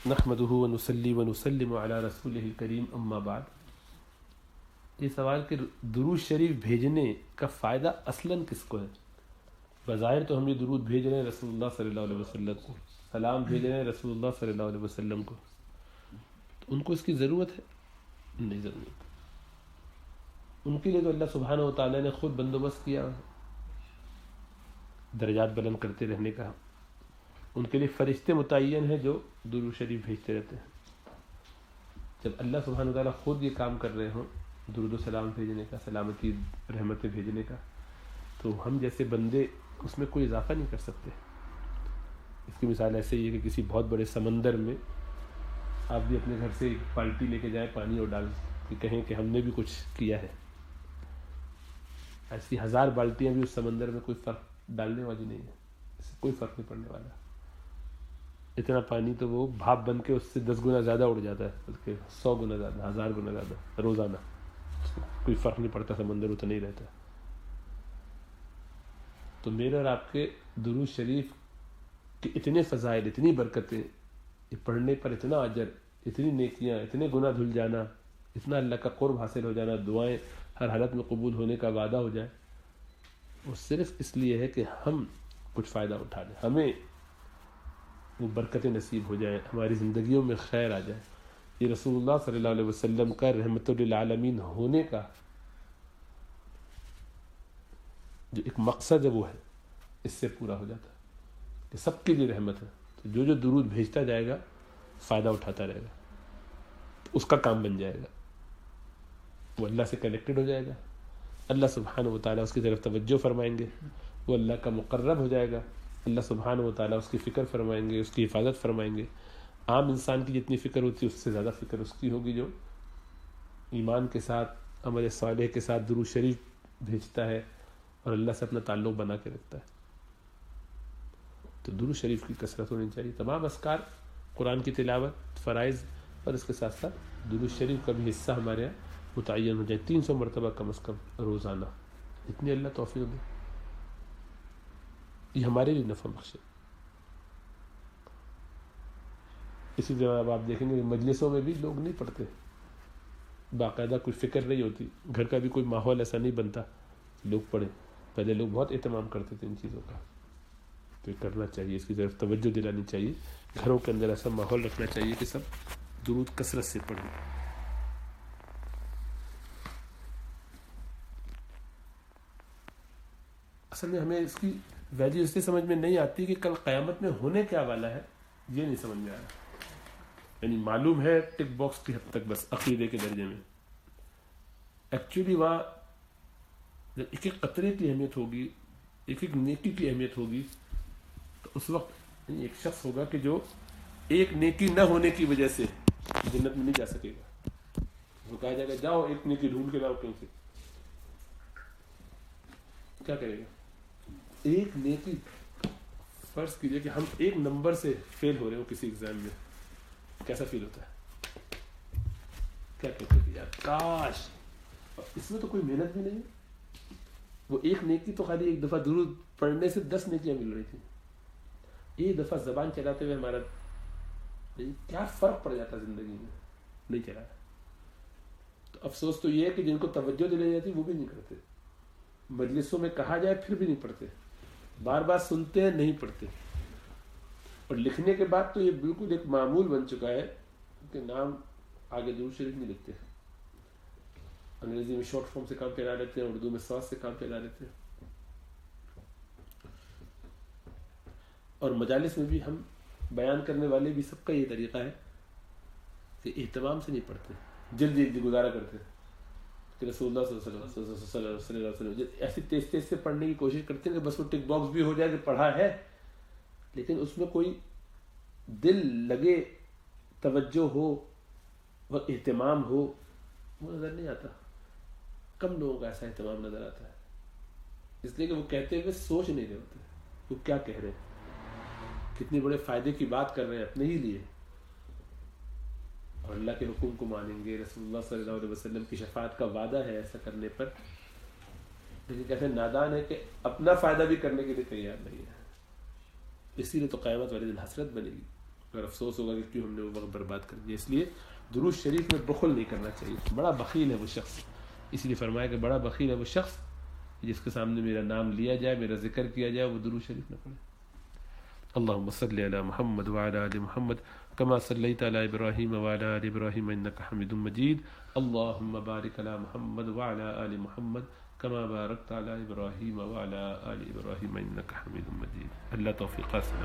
نحمده ونصلي ونسلم على رسوله الکریم اما بعد. یہ سوال کہ درود شریف بھیجنے کا فائدہ اصلاً کس کو ہے؟ بظاہر تو ہم یہ درود بھیج رہے ہیں رسول اللہ صلی اللہ علیہ وسلم کو، سلام بھیج رہے ہیں رسول اللہ صلی اللہ علیہ وسلم کو، تو ان کو اس کی ضرورت ہے؟ نہیں ضرورت. ان کے لیے تو اللہ سبحانہ و تعالیٰ نے خود بندوبست کیا، درجات بلند کرتے رہنے کا. ان کے لیے فرشتے متعین ہیں جو درود شریف بھیجتے رہتے ہیں. جب اللہ سبحانہ و تعالیٰ خود یہ کام کر رہے ہوں درود و سلام بھیجنے کا، سلامتی رحمتیں بھیجنے کا، تو ہم جیسے بندے اس میں کوئی اضافہ نہیں کر سکتے. اس کی مثال ایسے ہی ہے کہ کسی بہت بڑے سمندر میں آپ بھی اپنے گھر سے ایک بالٹی لے کے جائیں پانی اور ڈال کہ کہیں کہ ہم نے بھی کچھ کیا ہے. ایسی 1000 بالٹیاں بھی اس سمندر میں کوئی فرق ڈالنے والی نہیں ہے، اس سے کوئی فرق نہیں پڑنے والا. اتنا پانی تو وہ بھاپ بن کے اس سے 10 گنا زیادہ اڑ جاتا ہے، بلکہ 100 گنا زیادہ، 1000 گنا زیادہ روزانہ. کوئی فرق نہیں پڑتا، سمندر اتنا ہی رہتا ہے. تو میرے اور آپ کے درود شریف کے اتنے فضائل، اتنی برکتیں، یہ پڑھنے پر اتنا اجر، اتنی نیکیاں، اتنے گناہ دھل جانا، اتنا اللہ کا قرب حاصل ہو جانا، دعائیں ہر حالت میں قبول ہونے کا وعدہ ہو جائے، وہ صرف اس لیے ہے کہ ہم کچھ فائدہ اٹھا لیں، ہمیں وہ برکتیں نصیب ہو جائیں، ہماری زندگیوں میں خیر آ جائے. یہ رسول اللہ صلی اللہ علیہ وسلم کا رحمت للعالمین ہونے کا جو ایک مقصد ہے وہ ہے، اس سے پورا ہو جاتا ہے کہ سب کے لیے رحمت ہے. تو جو درود بھیجتا جائے گا فائدہ اٹھاتا رہے گا، تو اس کا کام بن جائے گا، وہ اللہ سے کنیکٹڈ ہو جائے گا، اللہ سبحانہ و تعالیٰ اس کی طرف توجہ فرمائیں گے، وہ اللہ کا مقرب ہو جائے گا، اللہ سبحانہ و تعالیٰ اس کی فکر فرمائیں گے، اس کی حفاظت فرمائیں گے. عام انسان کی جتنی فکر ہوتی ہے اس سے زیادہ فکر اس کی ہوگی جو ایمان کے ساتھ، عمل صالح کے ساتھ درود شریف بھیجتا ہے اور اللہ سے اپنا تعلق بنا کے رکھتا ہے. تو درود شریف کی کثرت ہونی چاہیے. تمام اذکار، قرآن کی تلاوت، فرائض، اور اس کے ساتھ ساتھ درود شریف کا بھی حصہ ہمارے یہاں متعین ہو جائے، 300 مرتبہ کم از کم روزانہ، اتنی اللہ توفیق دے. یہ ہمارے لیے نفع بخش ہے. اسی طرح اب آپ دیکھیں گے مجلسوں میں بھی لوگ نہیں پڑھتے، باقاعدہ کوئی فکر نہیں ہوتی، گھر کا بھی کوئی ماحول ایسا نہیں بنتا لوگ پڑھیں. پہلے لوگ بہت اہتمام کرتے تھے ان چیزوں کا، تو یہ کرنا چاہیے، اس کی طرف توجہ دلانی چاہیے. گھروں کے اندر ایسا ماحول رکھنا چاہیے کہ سب درود کثرت سے پڑھیں. اصل میں ہمیں اس کی ویلیو اس لیے سمجھ میں نہیں آتی کہ کل قیامت میں ہونے کیا والا ہے، یہ نہیں سمجھ میں آ رہا. یعنی معلوم ہے ٹک باکس کی حد تک، بس عقیدے کے درجے میں. ایکچولی وہاں جب ایک ایک قطرے کی اہمیت ہوگی، ایک ایک نیکی کی اہمیت ہوگی، تو اس وقت ایک شخص ہوگا کہ جو ایک نیکی نہ ہونے کی وجہ سے جنت میں نہیں جا سکے گا. وہ کہا جائے گا جاؤ ایک نیکی ڈھونڈ کے لاؤ کہیں سے. کیا کرے گا؟ ایک نیکی، فرض کیجئے کہ ہم ایک نمبر سے فیل ہو رہے ہو کسی ایگزام میں، کیسا فیل ہوتا ہے؟ کیا کہتے ہیں یار کاش. اس میں تو کوئی محنت بھی نہیں ہے، وہ ایک نیکی تو خالی ایک دفعہ درود پڑھنے سے 10 نیکیاں مل رہی تھیں. ایک دفعہ زبان چلاتے ہوئے ہمارا کیا فرق پڑ جاتا زندگی میں. نہیں چلا. تو افسوس تو یہ ہے کہ جن کو توجہ دلائی جاتی وہ بھی نہیں کرتے، مجلسوں میں کہا جائے پھر بھی نہیں پڑھتے، بار بار سنتے ہیں نہیں پڑھتے. اور لکھنے کے بعد تو یہ بالکل ایک معمول بن چکا ہے کہ نام آگے درود شریف نہیں لکھتے. انگریزی میں شارٹ فارم سے کام چلا لیتے ہیں، اردو میں سواد سے کام چلا لیتے ہیں. اور مجالس میں بھی ہم بیان کرنے والے بھی سب کا یہ طریقہ ہے کہ اہتمام سے نہیں پڑھتے، جلدی جلدی گزارا کرتے ہیں کہ رسول اللہ صلی اللہ علیہ وسلم ایسی تیز تیز سے پڑھنے کی کوشش کرتے ہیں کہ بس وہ ٹک باکس بھی ہو جائے کہ پڑھا ہے، لیکن اس میں کوئی دل لگے، توجہ ہو، وہ اہتمام ہو، وہ نظر نہیں آتا. کم لوگوں کا ایسا اہتمام نظر آتا ہے، اس لیے کہ وہ کہتے ہوئے سوچ نہیں رہے ہوتے وہ کیا کہہ رہے ہیں، کتنے بڑے فائدے کی بات کر رہے ہیں اپنے ہی لیے، اور اللہ کے حکم کو مانیں گے، رسول اللہ صلی اللہ علیہ وسلم کی شفاعت کا وعدہ ہے ایسا کرنے پر، لیکن کیسے نادان ہے کہ اپنا فائدہ بھی کرنے کے لیے تیار نہیں ہے. اسی لیے تو قیامت والے دن حسرت بنے گی اور افسوس ہوگا کہ کیوں ہم نے وہ وقت برباد کر دیا. اس لیے درود شریف میں بخل نہیں کرنا چاہیے. بڑا بخیل ہے وہ شخص، اس لیے فرمایا کہ بڑا بخیل ہے وہ شخص جس کے سامنے میرا نام لیا جائے، میرا ذکر کیا جائے، وہ درود شریف نہ پڑھے. اللهم صل على محمد وعلى آل محمد كما صليت على إبراهيم وعلى آل إبراهيم إنك حميد مجيد. اللهم بارك على محمد وعلى آل محمد كما باركت على إبراهيم وعلى آل إبراهيم إنك حميد مجيد. اللہ توفیق حاصل